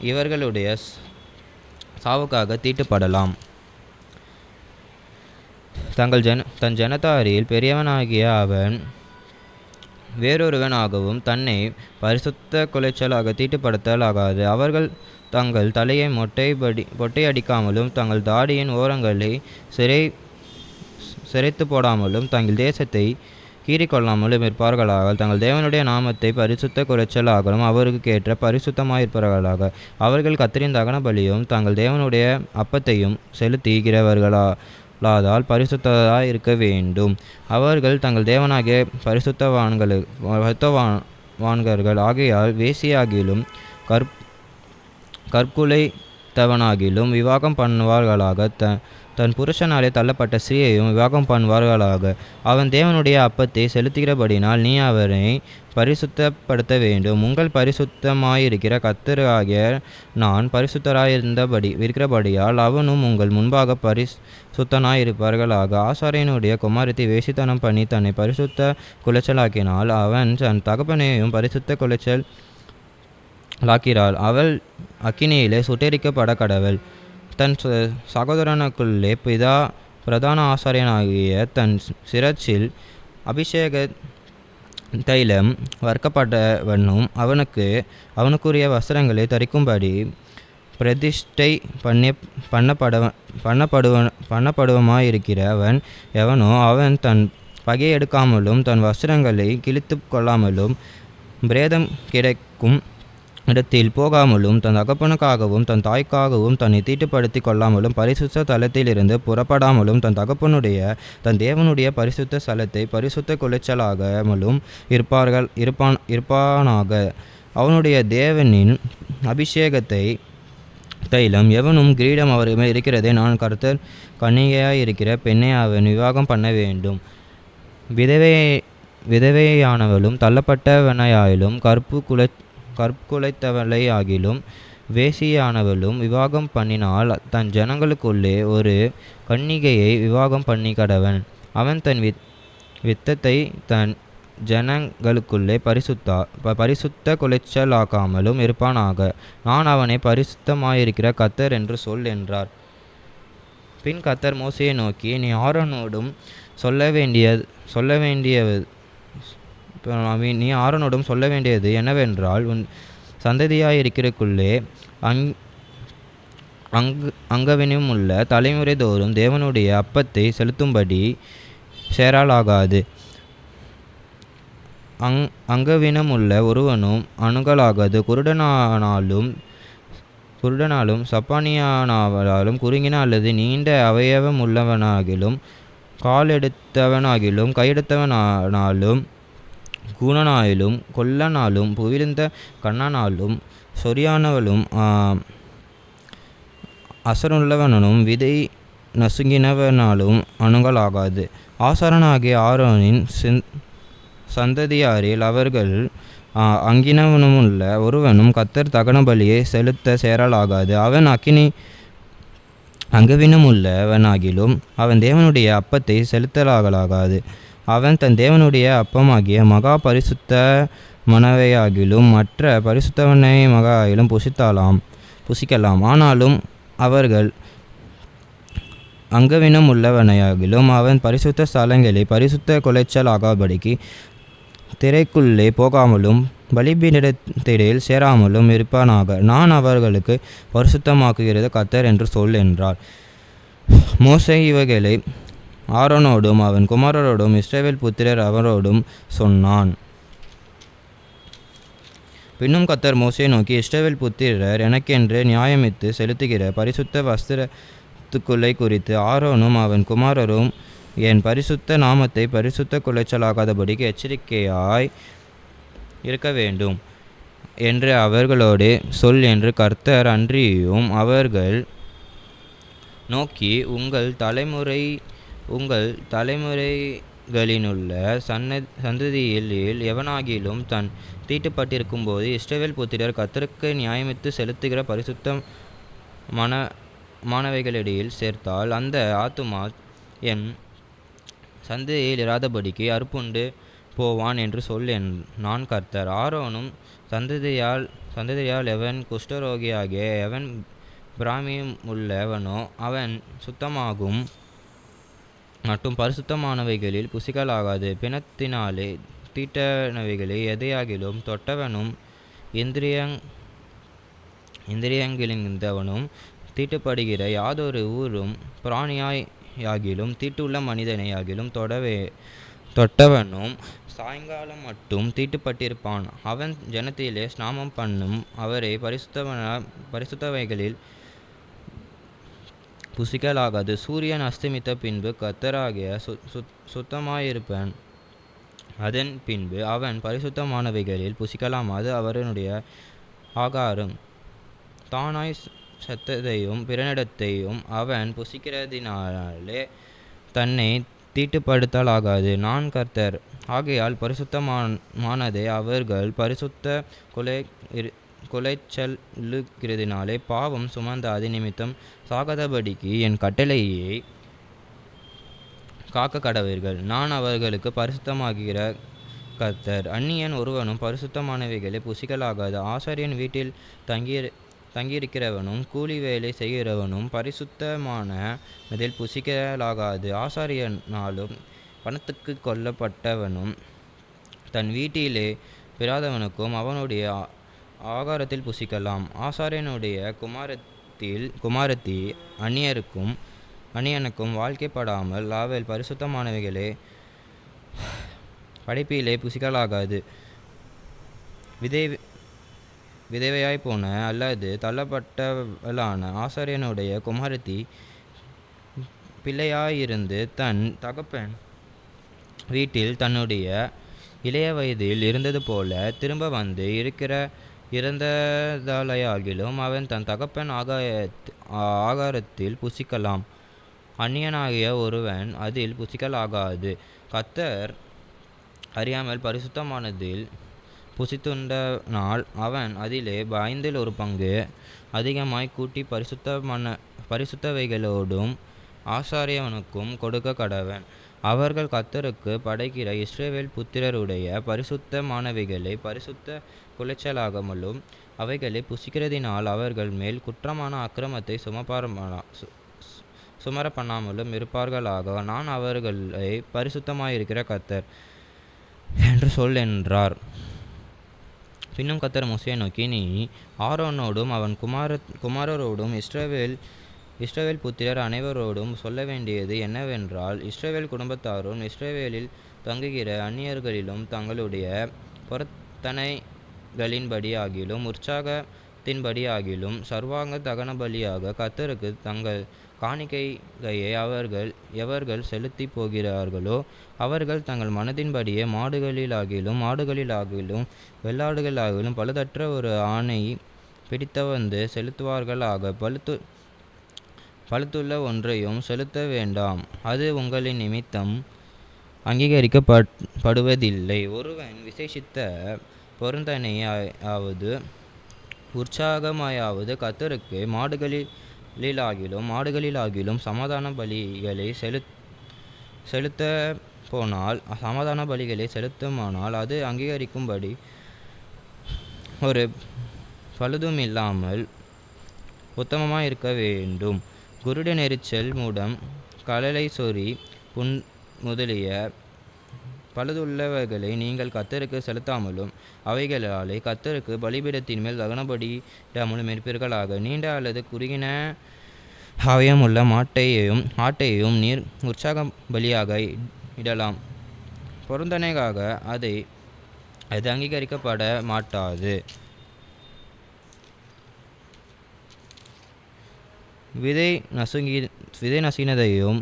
இவர்களுடைய சாவுக்காக தீட்டுப்படலாம். தன் ஜனத்தாரில் பெரியவனாகிய அவன் வேறொருவனாகவும் தன்னை பரிசுத்த குலைச்சலாக தீட்டுப்படுத்தலாகாது. அவர்கள் தங்கள் தலையை மொட்டையடிக்காமலும் தங்கள் தாடியின் ஓரங்களை சிரைத்து போடாமலும் தங்கள் தேசத்தை கீறிக்கொள்ளாமலும் இருப்பார்களாக. தங்கள் தேவனுடைய நாமத்தை பரிசுத்த குலைச்சலாகவும் அவருக்கு ஏற்ற பரிசுத்தமாயிருப்பார்களாக. அவர்கள் கர்த்தரின் தகன பலியும் தங்கள் தேவனுடைய அப்பத்தையும் செலுத்துகிறவர்களாதால் பரிசுத்தராய் இருக்க வேண்டும். அவர்கள் தங்கள் தேவனாகிய பரிசுத்தவான்கள் ஆகையால் வேசியாகிலும் கற்புளைத்தவனாகிலும் விவாகம் பண்ணுவார்களாக. தன் புருஷனாலே தள்ளப்பட்ட ஸ்திரீயையும் விவாகம் பண்ணுவார்களாக. அவன் தேவனுடைய அப்பத்தை செலுத்துகிறபடினால் நீ அவனை பரிசுத்தப்படுத்த வேண்டும். உங்கள் பரிசுத்தமாயிருக்கிற கர்த்தராகிய நான் பரிசுத்தராயிருக்கிறபடியால் அவனும் உங்கள் முன்பாக பரிசுத்தனாயிருப்பார்களாக. ஆசாரியனுடைய குமாரத்தை வேசித்தனம் பண்ணி தன்னை பரிசுத்த குலைச்சலாக்கினால் அவன் தன் தகப்பனையும் பரிசுத்த குலைச்சலாக்கிறாள். அவள் அக்கினியிலே சுட்டெரிக்கப்பட கடவள். தன் சகோதரனுக்குள்ளே பிரதான ஆசாரியனாகிய தன் சிரச்சில் அபிஷேக தைலம் வர்க்கப்பட்டவனும் அவனுக்குரிய வஸ்திரங்களை தரிக்கும்படி பிரதிஷ்டை பண்ணப்படுவமாயிருக்கிறவன் எவனோ அவன் தன் பகையை எடுக்காமலும் தன் வஸ்திரங்களை கிழித்து கொள்ளாமலும் பிரேதம் கிடைக்கும் இடத்தில் போகாமலும் தன் தகப்பனுக்காகவும் தன் தாய்க்காகவும் தன்னை தீட்டுப்படுத்தி கொள்ளாமலும் பரிசுத்த ஸ்தலத்திலிருந்து புறப்படாமலும் தன் தேவனுடைய பரிசுத்த ஸ்தலத்தை பரிசுத்த குலைச்சலாகாமலும் இருப்பானாக. அவனுடைய தேவனின் அபிஷேகத்தை தைலம் எவனும் கிரீடம் அவருமே இருக்கிறதே. நான் கர்த்தர் கன்னிகையாயிருக்கிற பெண்ணை அவன் விவாகம் பண்ண வேண்டும். விதவையானவளும் தள்ளப்பட்டவனையாயிலும் கற்புக்குலைத்தவளையாகிலும் வேசியானவளும் விவாகம் பண்ணினால் தன் ஜனங்களுக்குள்ளே ஒரு கன்னிகையை விவாகம் பண்ணி கடவன். அவன் தன் வித்தத்தை தன் ஜனங்களுக்குள்ளே பரிசுத்த குலைச்சலாக்காமலும் இருப்பானாக. நான் அவனை பரிசுத்தமாயிருக்கிற கர்த்தர் என்று சொல் என்றார். பின் கர்த்தர் மோசேயை நோக்கி, நீ ஆரோனோடும் சொல்ல வேண்டியது என்னவென்றால், உன் சந்ததியாயிருக்கிறக்குள்ளே அங்கவினுமுள்ள தலைமுறை தோறும் தேவனுடைய அப்பத்தை செலுத்தும்படி சேராலாகாது. அங்கவினமுள்ள ஒருவனும் அணுகலாகாது. குருடனாலும் சப்பானியானாலும் குறுங்கின அல்லது நீண்ட அவயவம் உள்ளவனாகிலும் காலெடுத்தவனாகிலும் கையெடுத்தவனாலும் கூணனாயிலும் கொல்லனாலும் புவிழ்ந்த கண்ணனாலும் சொறியானவளும் அசருள்ளவனும் விதை நசுங்கினவனாலும் அணுகலாகாது. ஆசாரனாகிய ஆரோனின் சந்ததியாரில் அவர்கள் அங்கினவனுமுள்ள ஒருவனும் கர்த்தர் தகன பலியை செலுத்த சேரலாகாது. அவன் அங்கவினமுள்ளவனாகிலும் அவன் தேவனுடைய அப்பத்தை செலுத்தலாகாது. அவன் தன் தேவனுடைய அப்பமாகிய மகா பரிசுத்த மனவையாகிலும் மற்ற பரிசுத்தவனை மகாயிலும் புசிக்கலாம். ஆனாலும் அவர்கள் அங்கவினம் உள்ளவனையாகிலும் அவன் பரிசுத்த ஸ்தலங்களை பரிசுத்த குலைச்சல் ஆகாதபடிக்கு திரைக்குள்ளே போகாமலும் பலிபீடத்திடையில் சேராமலும் இருப்பானாக. நான் அவர்களுக்கு பரிசுத்தமாக்குகிறது கர்த்தர் என்று சொல் என்றார். மோசே இவைகளை ஆரோனோடும் அவன் குமாரரோடும் இஸ்ரவேல் புத்திரர் அவரோடும் சொன்னான். பின்னும் கர்த்தர் மோசே நோக்கி, இஸ்ரவேல் புத்திரர் எனக்கென்று நியாயமித்து செலுத்துகிற பரிசுத்த வஸ்திரத்துக்குள்ளை குறித்து ஆரோனும் அவன் குமாரரும் என் பரிசுத்த நாமத்தை பரிசுத்த குலைச்சலாகாதபடிக்கு எச்சரிக்கையாய் இருக்க வேண்டும் என்று அவர்களோடு சொல் என்று கர்த்தர் அன்றியும் அவர்கள் நோக்கி, உங்கள் தலைமுறைகளினுள்ள சந்ததியில் எவனாகிலும் தன் தீட்டுப்பட்டிருக்கும்போது இஸ்ரவேல் புத்திரர் கர்த்தருக்கு நியாயமித்து செலுத்துகிற பரிசுத்த மானவைகளிடையில் சேர்த்தால் அந்த ஆத்துமா என் சந்ததியில் இராதபடிக்கு அறுப்புண்டு போவான் என்று சொல் நான் கர்த்தர். ஆரோனும் சந்ததியால் எவன் குஷ்டரோகியாகிய எவன் பிராமியம் உள்ளவனோ அவன் சுத்தமாகும் மற்றும் பரிசுத்தமானவைகளில் புசிக்கலாகாது. பிணத்தினாலே தீட்டனவைகளை எதையாகிலும் தொட்டவனும் இந்திரியங்களிந்தவனும் தீட்டுப்படுகிற யாதொரு ஊரும் பிராணியாகிலும் தீட்டுள்ள மனிதனையாகிலும் தொட்டவனும் சாயங்காலம் மட்டும் தீட்டுப்பட்டிருப்பான். அவன் ஜனத்திலே ஸ்நானம் பண்ணும் அவரை பரிசுத்தவைகளில் புசிக்கலாகாது. சூரியன் அஸ்தமித்த பின்பு கர்த்தராகிய சுத்தமாயிருப்பான். அதன் பின்பு அவன் பரிசுத்தமானவைகளில் புசிக்கலாம். அது அவனுடைய ஆகாரம். தானாய் சத்தத்தையும் பிறனிடத்தையும் அவன் புசிக்கிறதினாலே தன்னை தீட்டுப்படுத்தலாகாது. நான் கர்த்தர். ஆகையால் பரிசுத்தமானதை அவர்கள் பரிசுத்த குலைச்சலுகிறதினாலே பாவம் சுமந்த அது நிமித்தம் சாகாதபடிக்கு என் கட்டளையை காக்க கடவீர்கள். நான் அவர்களுக்கு பரிசுத்தமாகிற கர்த்தர். அந்நியன் ஒருவனும் பரிசுத்தமானவைகளை புசிக்கலாகாது. ஆசாரியன் வீட்டில் தங்கியிருக்கிறவனும் கூலி வேலை செய்கிறவனும் பரிசுத்தமானதில் புசிக்கலாகாது. ஆசாரியனாலும் பணத்துக்கு கொல்லப்பட்டவனும் தன் வீட்டிலே பிறாதவனுக்கும் அவனுடைய ஆகாரத்தில் புசிக்கலாம். ஆசாரியனுடைய குமாரத்தி அந்நியனுக்கும் வாழ்க்கைப்படாமல் அவள் பரிசுத்தமானவைகளே படைப்பிலே புசிக்கலாகாது. விதவையாய் போன அல்லது தள்ளப்பட்டவளான ஆசாரியனுடைய குமாரத்தி பிள்ளையாயிருந்து தன் தகப்பன் வீட்டில் தன்னுடைய இளைய வயதில் இருந்தது போல திரும்ப வந்து இறந்ததாலேயாகிலும் அவன் தன் தகப்பன் ஆகாரத்தில் புசிக்கலாம். அந்நியனாகிய ஒருவன் அதில் புசிக்கலாகாது. கர்த்தர் அறியாமல் பரிசுத்தமானதில் புசித்துண்டனால் அவன் அதிலே 5/1 அதிகமாய் கூட்டி பரிசுத்தவைகளோடும் ஆசாரியனுக்கும் கொடுக்க கடவன். அவர்கள் கர்த்தருக்கு படைக்கிற இஸ்ரவேல் புத்திரருடைய பரிசுத்தமானவைகளை பரிசுத்த குலைச்சலாகாமலும் அவைகளை புசிக்கிறதினால் அவர்கள் மேல் குற்றமான அக்கிரமத்தை சுமரப்பண்ணாமலும் இருப்பார்களாக. நான் அவர்களை பரிசுத்தமாயிருக்கிற கர்த்தர் என்று சொல் என்றார். பின்னும் கர்த்தர் மோசேயை நோக்கி, நீ ஆரோனோடும் அவன் குமாரரோடும் இஸ்ரவேல் புத்திரர் அனைவரோடும் சொல்ல வேண்டியது என்னவென்றால், இஸ்ரவேல் குடும்பத்தாரும் இஸ்ரவேலில் தங்குகிற அந்நியர்களிலும் தங்களுடைய பொருத்தனைகளின்படியாகிலும் உற்சாகத்தின்படியாகிலும் சர்வாங்க தகன பலியாக கர்த்தருக்கு தங்கள் காணிக்கையை எவர்கள் செலுத்தி போகிறார்களோ அவர்கள் தங்கள் மனதின்படியே மாடுகளிலாகிலும் ஆடுகளிலாகிலும் வெள்ளாடுகளாகிலும் பழுதற்ற ஒரு ஆணை பிடித்தவந்து செலுத்துவார்களாக. பழுத்துள்ள ஒன்றையும் செலுத்த வேண்டாம். அது உங்களின் நிமித்தம் அங்கீகரிக்கப்படுவதில்லை. ஒருவன் விசேஷித்த பொருத்தனையாவது உற்சாகமாயாவது கர்த்தருக்கு மாடுகளிலாகிலும் சமாதான பலிகளை சமாதான பலிகளை செலுத்துமானால் அது அங்கீகரிக்கும்படி ஒரு பழுதுமில்லாமல் உத்தமமாயிருக்க வேண்டும். குருட நெரிச்சல் மூலம் கழலை சொறி புண் முதலிய பழுதுள்ளவைகளை நீங்கள் கர்த்தருக்கு செலுத்தாமலும் அவைகளாலே கர்த்தருக்கு பலிபீடத்தின் மேல் தகனபலியிடாமலும் இருப்பீர்களாக. நீண்ட அல்லது குறுகின அவயமுள்ள ஆட்டையையும் நீர் உற்சாக பலியாக இடலாம். பொருந்தனைக்காக அது அங்கீகரிக்கப்பட மாட்டாது. விதை நசுங்கினதையும்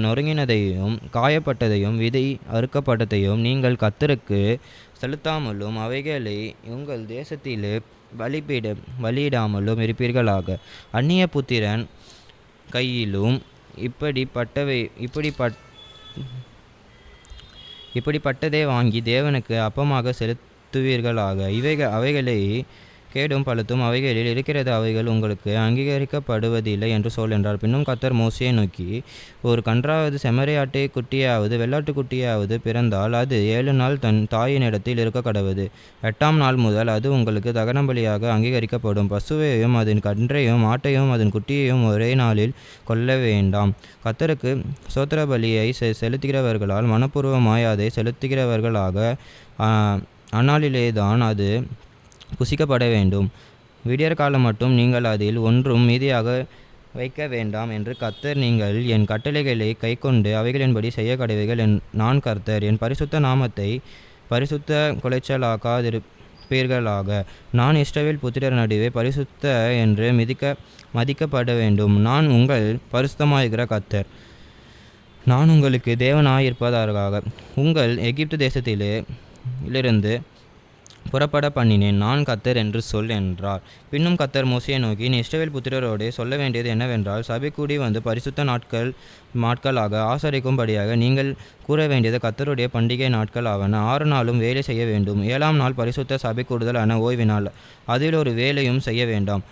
நொறுங்கினதையும் காயப்பட்டதையும் விதை அறுக்கப்பட்டதையும் நீங்கள் கர்த்தருக்கு செலுத்தாமலும் அவைகளை உங்கள் தேசத்திலே பலியிடாமலும் இருப்பீர்களாக. அந்நிய புத்திரன் கையிலும் இப்படிப்பட்டதை வாங்கி தேவனுக்கு அப்பமாக செலுத்துவீர்களாக. அவைகளை கேடும் பழுத்தும் அவைகளில் இருக்கிறது, அவைகள் உங்களுக்கு அங்கீகரிக்கப்படுவதில்லை என்று சொல் என்றார். பின்னும் கர்த்தர் மோசேயை நோக்கி, ஒரு கன்றாவது செம்மறியாட்டை குட்டியாவது வெள்ளாட்டுக்குட்டியாவது பிறந்தால் அது 7 நாள் தன் தாயினிடத்தில் இருக்க கடவது. 8ஆம் நாள் முதல் அது உங்களுக்கு தகனபலியாக அங்கீகரிக்கப்படும். பசுவையும் அதன் கன்றையும் ஆட்டையும் அதன் குட்டியையும் ஒரே நாளில் கொல்ல வேண்டாம். கர்த்தருக்கு ஸ்தோத்திர பலியை செலுத்துகிறவர்களால் மனப்பூர்வமாய் அதை செலுத்துகிறவர்களாக அந்நாளிலேதான் அது புசிக்கப்பட வேண்டும். விடியற்காலம் மட்டும் நீங்கள் அதில் ஒன்றும் மீதியாக வைக்க வேண்டாம் என்று கர்த்தர், நீங்கள் என் கட்டளைகளை கைக்கொண்டு அவைகளின்படி செய்ய கடவீர்கள். நான் கர்த்தர். என் பரிசுத்த நாமத்தை பரிசுத்த குலைச்சலாக்காதிருப்பீர்களாக. நான் இஸ்ரவேல் புத்திரர் நடுவே பரிசுத்த என்று மதிக்கப்பட வேண்டும். நான் உங்கள் பரிசுத்தமாயிருக்கிற கர்த்தர். நான் உங்களுக்கு தேவனாயிருப்பதற்காக உங்கள் எகிப்து தேசத்திலிருந்து புறப்பட பண்ணினேன். நான் கர்த்தர் என்று சொல் என்றார். பின்னும் கர்த்தர் மோசேயை நோக்கி, நீ இஸ்ரவேல் புத்திரரோடு சொல்ல வேண்டியது என்னவென்றால், சபை கூடி வந்து பரிசுத்த நாட்களாக ஆசரிக்கும்படியாக நீங்கள் கூற வேண்டியது கர்த்தருடைய பண்டிகை நாட்கள் ஆவன. 6 நாளும் வேலை செய்ய வேண்டும். 7ஆம் நாள் பரிசுத்த சபை கூடுதலான ஓய்வினால். அதில் ஒரு வேலையும் செய்ய வேண்டாம்.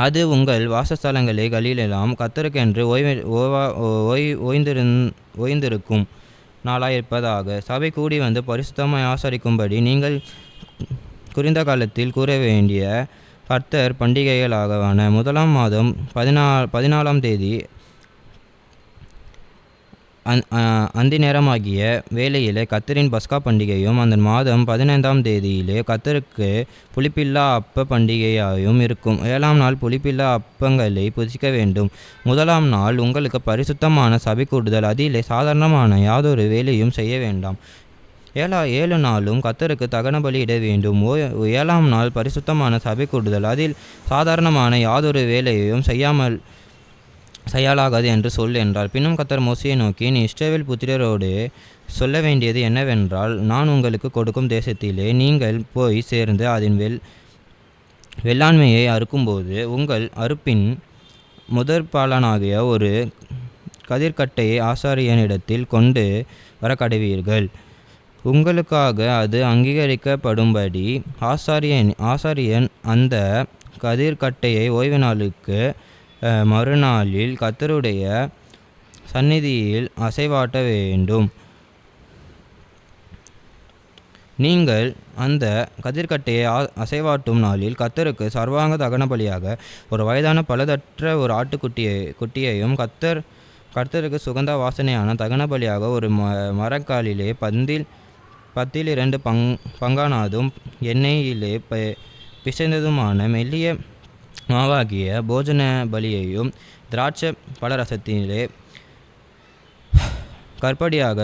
அது உங்கள் வாசஸ்தலங்களிலெல்லாம் கர்த்தருக்கென்று ஓய்ந்திருக்கும் நாளாயிருப்பதாக. சபை கூடி வந்து பரிசுத்தமாய் ஆசரிக்கும்படி நீங்கள் குறிந்த காலத்தில் கூற வேண்டிய கர்த்தர் பண்டிகைகளாகவான 1ஆம் மாதம் 14ஆம் தேதி அந்தி நேரமாகிய வேளையிலே கர்த்தரின் பஸ்கா பண்டிகையும், அந்த மாதம் 15ஆம் தேதியிலே கர்த்தருக்கு புளிப்பில்லா அப்ப பண்டிகையாயும் இருக்கும். 7ஆம் நாள் புளிப்பில்லா அப்பங்களை புசிக்க வேண்டும். 1ஆம் நாள் உங்களுக்கு பரிசுத்தமான சபை கூடுதல். அதிலே சாதாரணமான யாதொரு வேலையும் செய்ய வேண்டாம். 7 நாளும் கர்த்தருக்கு தகன பலி இட வேண்டும். 7ஆம் நாள் பரிசுத்தமான சபை கூடுதல். அதில் சாதாரணமான யாதொரு வேலையையும் செய்யலாகாது என்று சொல் என்றார். பின்னும் கர்த்தர் மோசேயை நோக்கி, நீ இஸ்ரவேல் புத்திரரோடு சொல்ல வேண்டியது என்னவென்றால், நான் உங்களுக்கு கொடுக்கும் தேசத்திலே நீங்கள் போய் சேர்ந்து அதன் வெள்ளாண்மையை அறுக்கும்போது உங்கள் அறுப்பின் முதற்பாலனாகிய ஒரு கதிர்க்கட்டையை ஆசாரியனிடத்தில் கொண்டு வர கடவீர்கள். உங்களுக்காக அது அங்கீகரிக்கப்படும்படி ஆசாரியன் அந்த கதிர்க்கட்டையை ஓய்வு நாளுக்கு மறுநாளில் கர்த்தருடைய சந்நிதியில் அசைவாட்ட வேண்டும். நீங்கள் அந்த கதிர்க்கட்டையை அசைவாட்டும் நாளில் கர்த்தருக்கு சர்வாங்க தகன பலியாக ஒரு வயதான பழுதற்ற ஒரு ஆட்டுக்குட்டியையும் கர்த்தருக்கு சுகந்த வாசனையான தகன பலியாக ஒரு மரக்காலிலே 10 2 பங்கானதும் எண்ணெயிலே பிசைந்ததுமான மெல்லிய மாவாகிய போஜன பலியையும் திராட்சை பழரசத்திலே கற்படியாக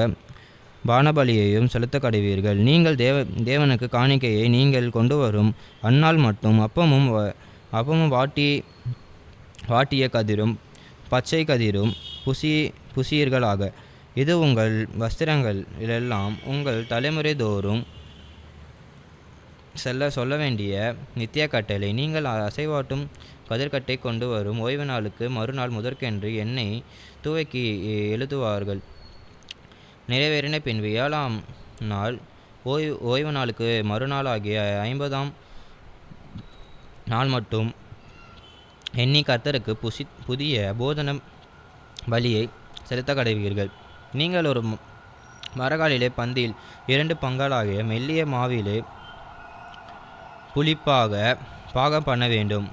பானபலியையும் செலுத்த கடவீர்கள். நீங்கள் தேவனுக்கு காணிக்கையை நீங்கள் கொண்டு வரும் அந்நாள் மட்டும் அப்பமும் வாட்டிய கதிரும் பச்சை கதிரும் புசியீர்களாக. இது உங்கள் வஸ்திரங்களிலெல்லாம் உங்கள் தலைமுறை தோறும் சொல்ல வேண்டிய நித்திய கட்டளை. நீங்கள் அசைவாட்டும் கதிர்க்கட்டை கொண்டு வரும் ஓய்வு நாளுக்கு மறுநாள் முதற்கென்று எண்ணெய் துவக்கி எழுதுவார்கள். நிறைவேறின பின்பு 7ஆம் நாள் ஓய்வு நாளுக்கு மறுநாளாகிய 50ஆம் நாள் மட்டும் எண்ணி கர்த்தருக்கு புதிய போதன பலியை செலுத்த கடவீர்கள். நீங்கள் ஒரு மரக்காலிலே 2 பங்காளாகிய மெல்லிய மாவிலே புளிப்பாக பாகம் பண்ண வேண்டும்.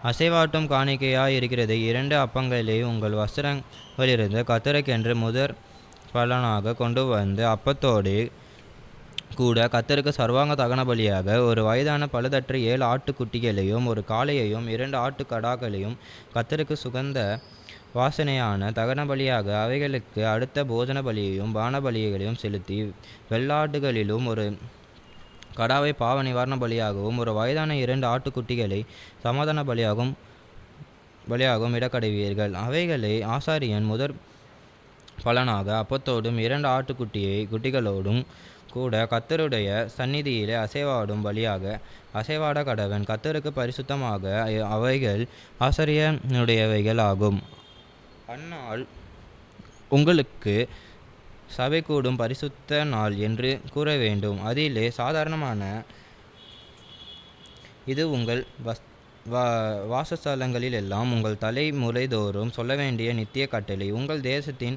அசைவாட்டும் காணிக்கையாய் இருக்கிறது 2 அப்பங்களை உங்கள் வஸ்திரங்களிலிருந்து கர்த்தருக்கென்று முதற் பலனாக கொண்டு வந்து அப்பத்தோடு கூட கர்த்தருக்கு சர்வாங்க தகன பலியாக ஒரு வயதான பழுதற்ற 7 ஆட்டுக்குட்டிகளையும் ஒரு காளையையும் 2 ஆட்டுக்கடாக்களையும் கர்த்தருக்கு சுகந்த வாசனையான தகன பலியாக அவைகளுக்கு அடுத்த போஜன பலியையும் பான பலிகளையும் செலுத்தி வெள்ளாடுகளிலும் ஒரு கடாவை பாவ நிவாரண பலியாகவும் ஒரு வயதான 2 ஆட்டுக்குட்டிகளை சமாதான பலியாகவும் இடக்கடைவீர்கள். அவைகளை ஆசாரியன் முதற் பலனாக அப்பத்தோடும் 2 குட்டிகளோடும் கூட கர்த்தருடைய சந்நிதியிலே அசைவாடும் பலியாக அசைவாட கடவன். கர்த்தருக்கு பரிசுத்தமாக அவைகள் ஆசாரியனுடையவைகள் ஆகும். அந்நாள் உங்களுக்கு சபை கூடும் பரிசுத்த நாள் என்று கூற வேண்டும். அதிலே சாதாரணமான இது உங்கள் வாசஸ்தலங்களிலெல்லாம் உங்கள் தலைமுறைதோறும் சொல்ல வேண்டிய நித்திய கட்டளை. உங்கள் தேசத்தின்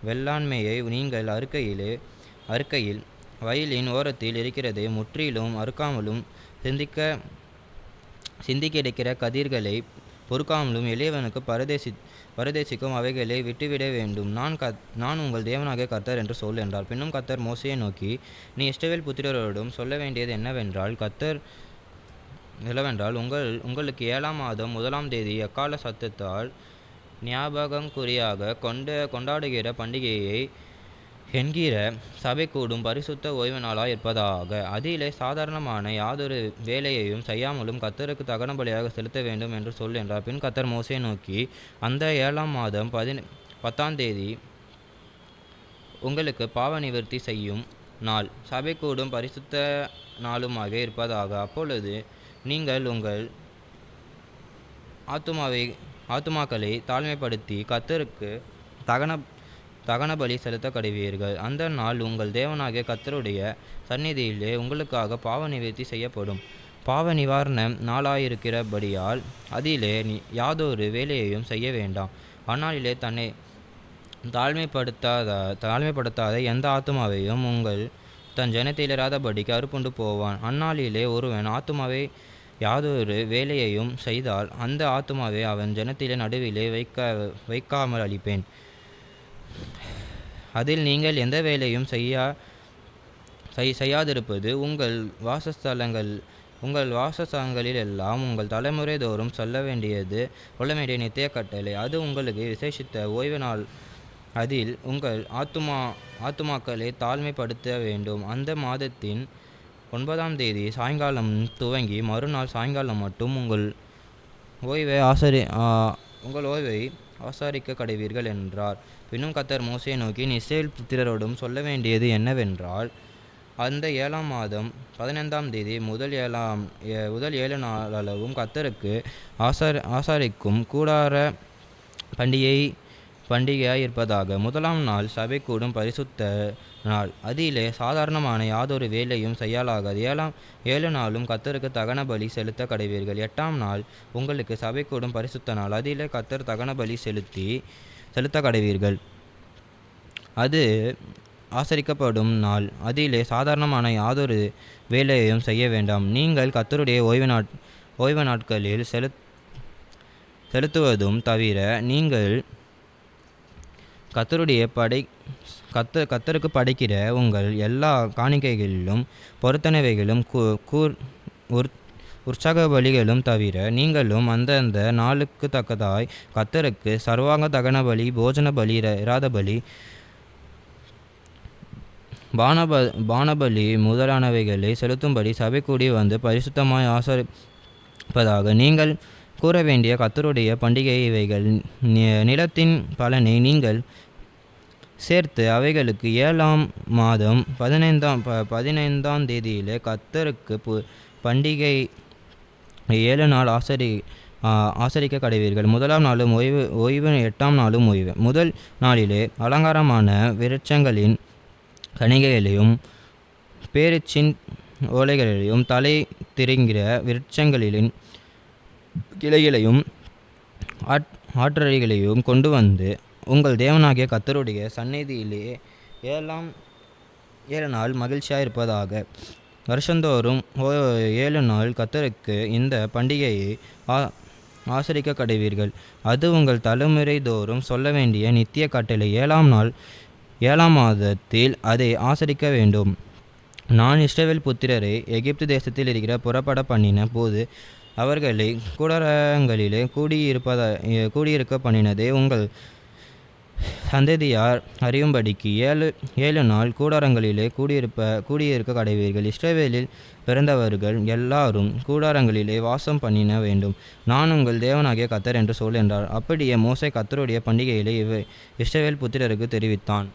வெள்ளாண்மையை நீங்கள் அறுக்கையில் வயலின் ஓரத்தில் இருக்கிறதை முற்றிலும் அறுக்காமலும் சிந்தி கிடைக்கிற கதிர்களை பொறுக்காமலும் எளியவனுக்கு பரதேசிக்கும் அவைகளை விட்டுவிட வேண்டும். நான் உங்கள் தேவனாகிய கர்த்தர் என்று சொல் என்றார். பின்னும் கர்த்தர் மோசேயை நோக்கி, நீ இஸ்ரவேல் புத்திரரோடும் சொல்ல வேண்டியது என்னவென்றால் உங்களுக்கு 7ஆம் மாதம் 1ஆம் தேதி எக்கால சத்தத்தால் ஞாபகங்குறியாக கொண்டாடுகிற பண்டிகையை என்கிற சபை கூடும் பரிசுத்த ஓய்வு நாளாய் இருப்பதாக. அதிலே சாதாரணமான யாதொரு வேலையையும் செய்யாமலும் கர்த்தருக்கு தகன பலியாக செலுத்த வேண்டும் என்று சொல் என்றார். பின் கர்த்தர் மோசேயை நோக்கி, அந்த 7ஆம் மாதம் 10ஆம் தேதி உங்களுக்கு பாவ நிவர்த்தி செய்யும் நாள், சபை கூடும் பரிசுத்த நாளுமாக இருப்பதாக. அப்பொழுது நீங்கள் உங்கள் ஆத்துமாக்களை தாழ்மைப்படுத்தி கர்த்தருக்கு தகன பலி செலுத்த கடுவீர்கள். அந்த நாள் உங்கள் தேவனாகிய கர்த்தருடைய சந்நிதியிலே உங்களுக்காக பாவ நிவர்த்தி செய்யப்படும் பாவ நிவாரண நாளாயிருக்கிறபடியால் அதிலே யாதொரு வேலையையும் செய்ய வேண்டாம். அந்நாளிலே தன்னை தாழ்மைப்படுத்தாத எந்த ஆத்துமாவையும் தன் ஜனத்திலிராதபடிக்கு அறுப்புண்டு போவான். அந்நாளிலே ஒருவன் ஆத்துமாவை யாதொரு வேலையையும் செய்தால் அந்த ஆத்துமாவை அவன் ஜனத்திலே நடுவிலே வைக்காமல் அழிப்பேன். அதில் நீங்கள் எந்த வேலையும் செய்யாதிருப்பது உங்கள் வாசஸ்தலங்களிலெல்லாம் உங்கள் தலைமுறை தோறும் சொல்ல வேண்டிய நித்திய கட்டளை. அது உங்களுக்கு விசேஷித்த ஓய்வு நாள். அதில் உங்கள் ஆத்துமாக்களை தாழ்மைப்படுத்த வேண்டும். அந்த மாதத்தின் 9ஆம் தேதி சாயங்காலம் துவங்கி மறுநாள் சாயங்காலம் மட்டும் உங்கள் ஓய்வை ஆசாரிக்க கடைவீர்கள் என்றார். பின்னும் கர்த்தர் மோசேயை நோக்கி, நீ இஸ்ரவேல் புத்திரரோடும் சொல்ல வேண்டியது என்னவென்றால், அந்த 7ஆம் மாதம் 15ஆம் தேதி முதல் 7 நாளளவும் கர்த்தருக்கு ஆசாரிக்கும் கூடார பண்டிகையாய் இருப்பதாக. 1ஆம் நாள் சபை கூடும் பரிசுத்த நாள். அதிலே சாதாரணமான யாதொரு வேலையும் செய்யலாகாது. 7 நாளும் கர்த்தருக்கு தகன பலி செலுத்த கடைவீர்கள். 8ஆம் நாள் உங்களுக்கு சபை கூடும் பரிசுத்த நாள். அதிலே கர்த்தர் தகன பலி செலுத்த கடைவீர்கள். அது ஆசரிக்கப்படும் நாள். அதிலே சாதாரணமான யாதொரு வேலையையும் செய்ய வேண்டாம். நீங்கள் கர்த்தருடைய ஓய்வு நாட்களில் செலுத்துவதும் தவிர நீங்கள் கர்த்தருக்கு படைக்கிற உங்கள் எல்லா காணிக்கைகளிலும் பொருத்தனைவைகளும் உற்சாக பலிகளும் தவிர நீங்களும் அந்தந்த நாளுக்கு தக்கதாய் கர்த்தருக்கு சர்வாங்க தகன பலி, போஜன பலி, இராத பலி, பானபலி முதலானவைகளை செலுத்தும்படி சபை கூடி வந்து பரிசுத்தமாய் ஆசரிப்பதாக. நீங்கள் கூற வேண்டிய கர்த்தருடைய பண்டிகை இவைகள். நிலத்தின் பலனை நீங்கள் சேர்த்து அவைகளுக்கு 7ஆம் மாதம் 15ஆம் தேதியிலே கர்த்தருக்கு பண்டிகை 7 நாள் ஆசரிக்க கடைவீர்கள். 1ஆம் நாளும் ஓய்வு 8ஆம் நாளும் ஓய்வு. முதல் நாளிலே அலங்காரமான விருட்சங்களின் கணிகைகளையும் பேரிச்சின் ஓலைகளையும் தலை திரிங்கிற விருட்சங்களின் கிளைகளையும் ஆற்றறிகளையும் கொண்டு வந்து உங்கள் தேவனாகிய கர்த்தருடைய சந்நிதியிலே 7 நாள் மகிழ்ச்சியாயிருப்பதாக. வருஷந்தோறும் 7 நாள் கர்த்தருக்கு இந்த பண்டிகையை ஆசரிக்க கடைவீர்கள். அது உங்கள் தலைமுறை தோறும் சொல்ல வேண்டிய நித்திய கட்டளை. 7ஆம் மாதத்தில் அதை ஆசரிக்க வேண்டும். நான் இஸ்ரவேல் புத்திரரை எகிப்து தேசத்தில் இருக்கிற புறப்பட பண்ணின போது அவர்களை கூடாரங்களிலே கூடியிருக்க பண்ணினதே உங்கள் சந்ததியார் அறியும்படிக்கு 7 நாள் கூடாரங்களிலே கூடியிருக்க கடைவீர்கள். இஸ்ரவேலில் பிறந்தவர்கள் எல்லாரும் கூடாரங்களிலே வாசம் பண்ணின வேண்டும். நான் உங்கள் தேவனாகிய கர்த்தர் என்று சொல் என்றார். அப்படியே மோசே கர்த்தருடைய பண்டிகையிலே இஸ்ரவேல் புத்திரருக்கு தெரிவித்தான்.